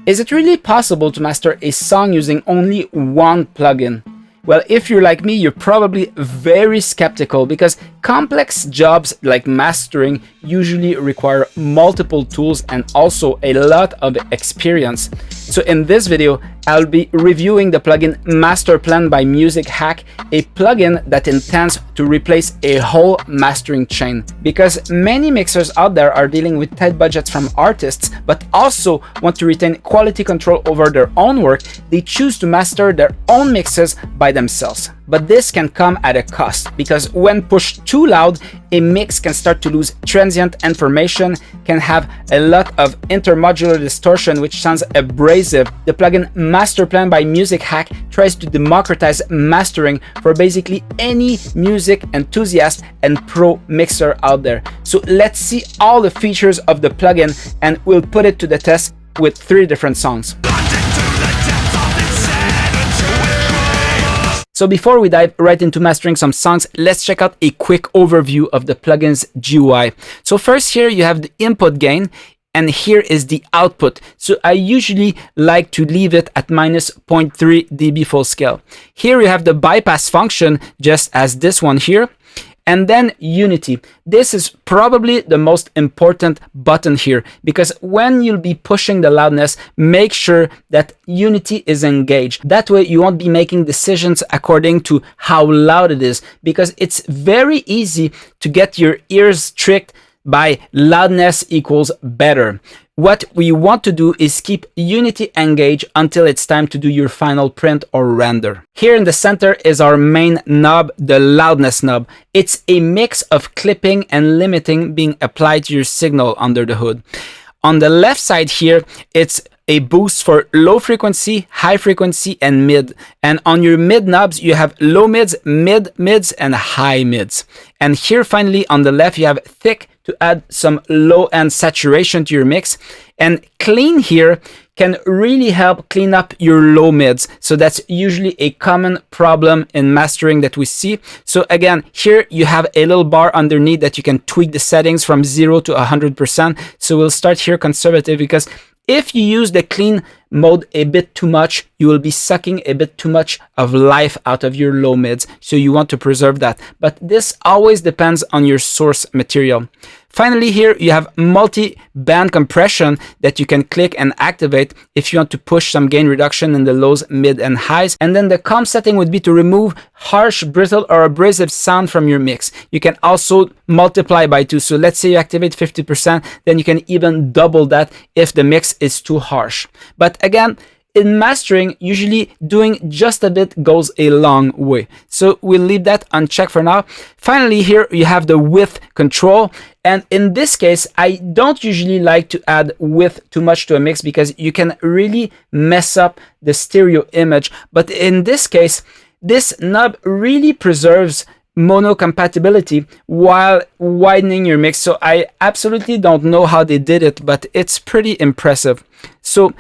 Is it really possible to master a song using only one plugin? Well, if you're like me, you're probably very skeptical because complex jobs like mastering usually require multiple tools and also a lot of experience. So in this video, I'll be reviewing the plugin Master Plan by Musik Hack, a plugin that intends to replace a whole mastering chain. Because many mixers out there are dealing with tight budgets from artists, but also want to retain quality control over their own work, they choose to master their own mixes by themselves. But this can come at a cost, because when pushed too loud, a mix can start to lose transient information, can have a lot of intermodular distortion which sounds abrasive. The plugin Master Plan by Musik Hack tries to democratize mastering for basically any music enthusiast and pro mixer out there. So let's see all the features of the plugin and we'll put it to the test with 3 different songs. So before we dive right into mastering some songs, let's check out a quick overview of the plugin's GUI. So first here you have the input gain, and here is the output. So I usually like to leave it at -0.3 dB full scale. Here you have the bypass function, just as this one here. And then unity. This is probably the most important button here, because when you'll be pushing the loudness, make sure that unity is engaged. That way you won't be making decisions according to how loud it is, because it's very easy to get your ears tricked by loudness equals better. What we want to do is keep unity engaged until it's time to do your final print or render. Here in the center is our main knob, the loudness knob. It's a mix of clipping and limiting being applied to your signal under the hood. On the left side here, it's a boost for low frequency, high frequency, and mid. And on your mid knobs, you have low mids, mids, and high mids. And here finally on the left, you have thick to add some low end saturation to your mix. And clean here can really help clean up your low mids. So that's usually a common problem in mastering that we see. So again, here you have a little bar underneath that you can tweak the settings from 0 to 100%. So we'll start here conservative, because if you use the clean mode a bit too much, you will be sucking a bit too much of life out of your low mids. So you want to preserve that. But this always depends on your source material. Finally, here you have multi-band compression that you can click and activate if you want to push some gain reduction in the lows, mid, and highs. And then the comp setting would be to remove harsh, brittle, or abrasive sound from your mix. You can also multiply by 2. So let's say you activate 50%, then you can even double that if the mix is too harsh. But again, in mastering, usually doing just a bit goes a long way. So we'll leave that unchecked for now. Finally, here you have the width control. And in this case, I don't usually like to add width too much to a mix because you can really mess up the stereo image. But in this case, this knob really preserves mono compatibility while widening your mix. So I absolutely don't know how they did it, but it's pretty impressive. So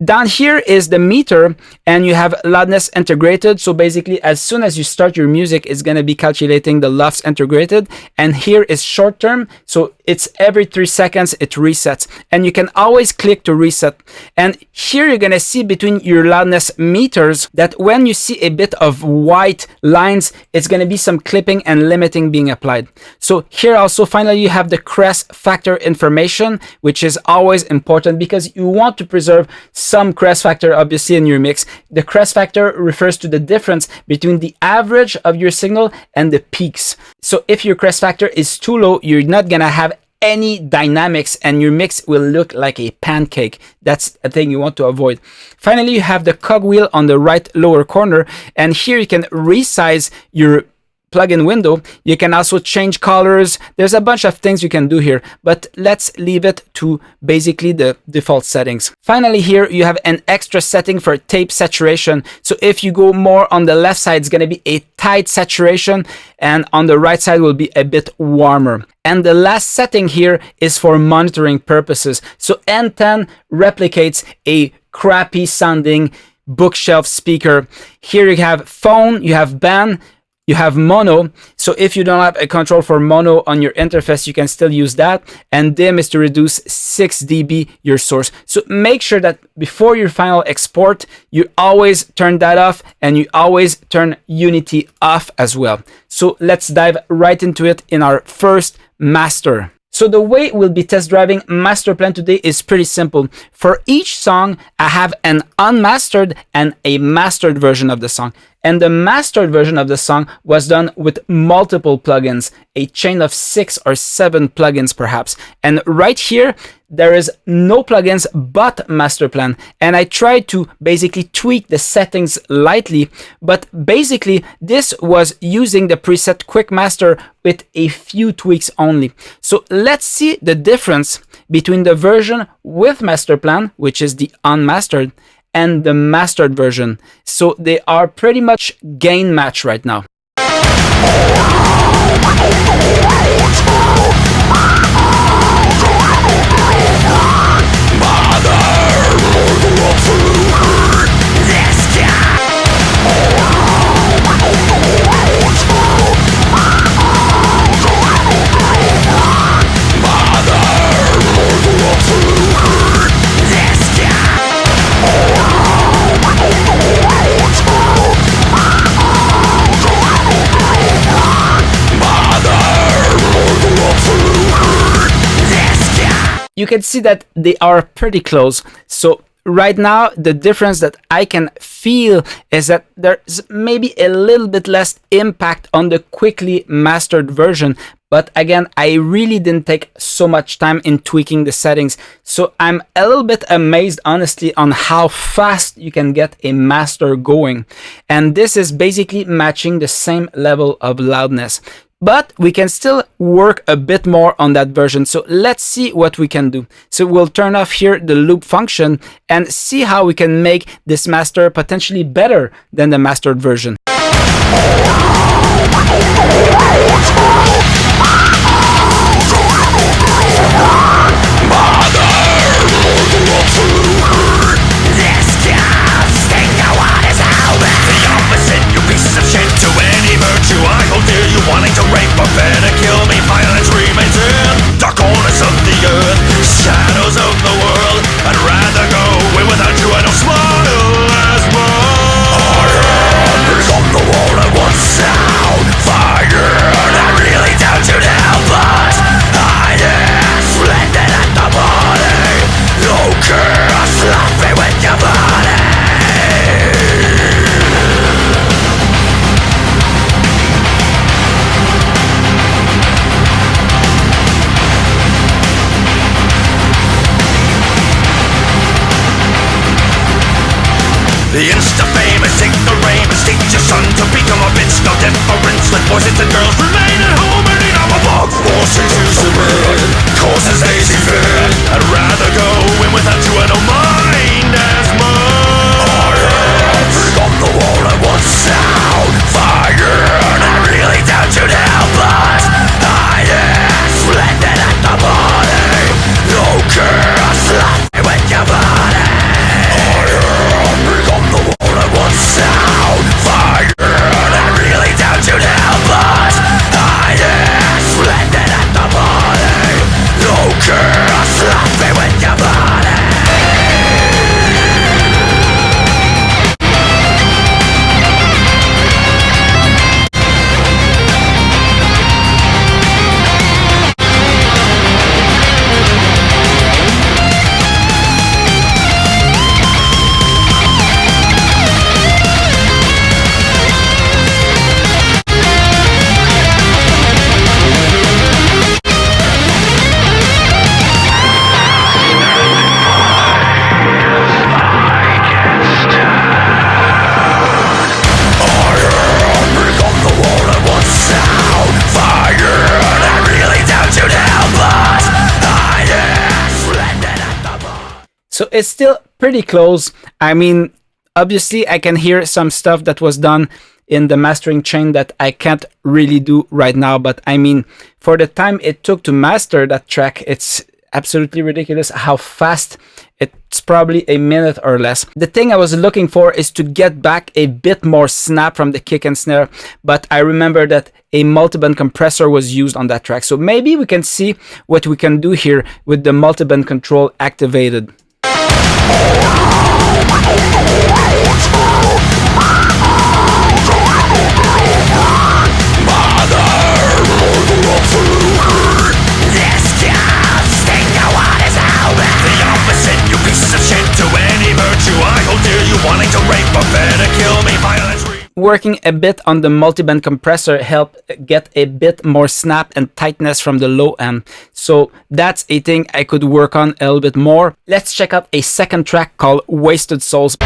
down here is the meter, and you have loudness integrated. So basically, as soon as you start your music, it's going to be calculating the LUFS integrated. And here is short term. So it's every 3 seconds it resets. And you can always click to reset. And here you're going to see between your loudness meters that when you see a bit of white lines, it's going to be some clipping and limiting being applied. So here also, finally, you have the crest factor information, which is always important because you want to preserve some crest factor obviously in your mix. The crest factor refers to the difference between the average of your signal and the peaks. So if your crest factor is too low, you're not gonna have any dynamics and your mix will look like a pancake. That's a thing you want to avoid. Finally, you have the cogwheel on the right lower corner, and here you can resize your plugin window. You can also change colors. There's a bunch of things you can do here, but let's leave it to basically the default settings. Finally, here you have an extra setting for tape saturation. So if you go more on the left side, it's going to be a tight saturation, and on the right side will be a bit warmer. And the last setting here is for monitoring purposes. So N10 replicates a crappy sounding bookshelf speaker. Here you have phone, you have band, You have mono. So if you don't have a control for mono on your interface, you can still use that. And dim is to reduce 6 dB your source. So make sure that before your final export, you always turn that off and you always turn Unity off as well. So let's dive right into it in our first master. So the way we'll be test driving Master Plan today is pretty simple. For each song, I have an unmastered and a mastered version of the song. And the mastered version of the song was done with multiple plugins, a chain of 6 or 7 plugins perhaps. And right here, there is no plugins but Master Plan. And I tried to basically tweak the settings lightly, but basically this was using the preset Quick Master with a few tweaks only. So let's see the difference between the version with Master Plan, which is the unmastered, and the mastered version. So they are pretty much gain match right now. You can see that they are pretty close. So right now, the difference that I can feel is that there's maybe a little bit less impact on the quickly mastered version. But again, I really didn't take so much time in tweaking the settings. So I'm a little bit amazed, honestly, on how fast you can get a master going. And this is basically matching the same level of loudness. But we can still work a bit more on that version. So let's see what we can do. So we'll turn off here the loop function and see how we can make this master potentially better than the mastered version. Wanting to rape or better kill me, violence remains in dark corners of the earth, shadows of the world. I'd rather go away without you. I don't smile as much. I become the wall at one sound. Fire, not really down to now, but I am splendid at the body. No chaos, love me with your body. The insta-famous ignoramus, teach your son to become a bitch. No difference with boys and girls. Remain at home and eat up a bug. Forcing to submit causes lazy fit. I'd rather go in without you. I don't mind as much. I have become the wall at one sound. Fire, not really down to now, but I am splendid at the body. No chaos, love me with your body. Sound, fire, not really down to now, but I am splendid at the body. No chaos, love me with your body. So it's still pretty close. I mean, obviously I can hear some stuff that was done in the mastering chain that I can't really do right now. But I mean, for the time it took to master that track, it's absolutely ridiculous how fast It's probably a minute or less. The thing I was looking for is to get back a bit more snap from the kick and snare, but I remember that a multiband compressor was used on that track. So maybe we can see what we can do here with the multiband control activated. Working a bit on the multiband compressor helped get a bit more snap and tightness from the low end. So that's a thing I could work on a little bit more. Let's check out a second track called Wasted Souls.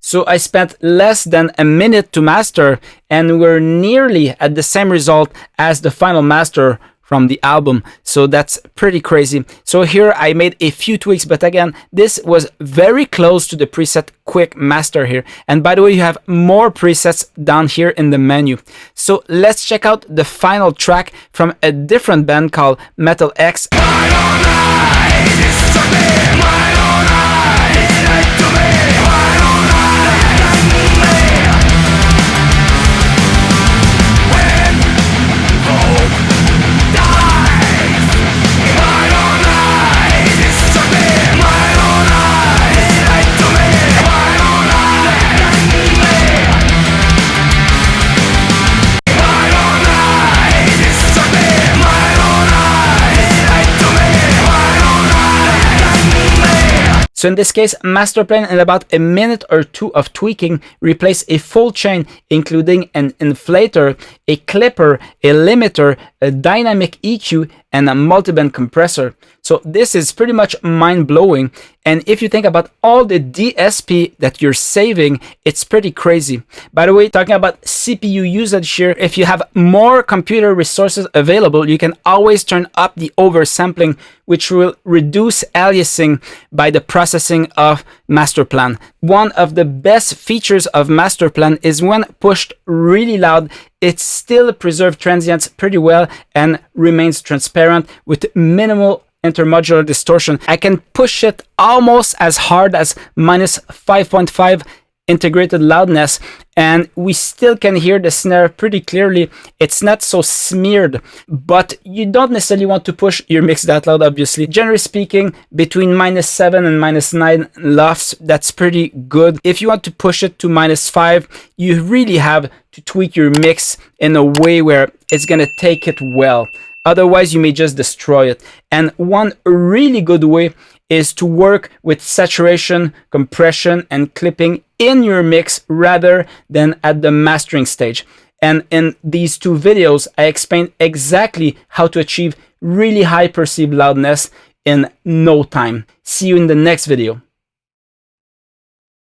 So I spent less than a minute to master, and we're nearly at the same result as the final master from the album. So that's pretty crazy. So here I made a few tweaks, but again, this was very close to the preset quick master here. And by the way, you have more presets down here in the menu. So let's check out the final track from a different band called Metal X. So in this case, Master Plan, in about a minute or two of tweaking, replaced a full chain, including an inflator, a clipper, a limiter, a dynamic EQ, and a multiband compressor. So this is pretty much mind-blowing. And if you think about all the DSP that you're saving, it's pretty crazy. By the way, talking about CPU usage here, if you have more computer resources available, you can always turn up the oversampling, which will reduce aliasing by the processing of Master Plan. One of the best features of Master Plan is when pushed really loud, it still preserves transients pretty well and remains transparent with minimal intermodular distortion. I can push it almost as hard as minus 5.5 integrated loudness, and we still can hear the snare pretty clearly. It's not so smeared, but you don't necessarily want to push your mix that loud, obviously. Generally speaking, between minus 7 and minus 9 lofts, that's pretty good. If you want to push it to minus 5, you really have to tweak your mix in a way where it's gonna take it well. Otherwise, you may just destroy it. And one really good way is to work with saturation, compression, and clipping in your mix rather than at the mastering stage. And in these two videos, I explain exactly how to achieve really high perceived loudness in no time. See you in the next video.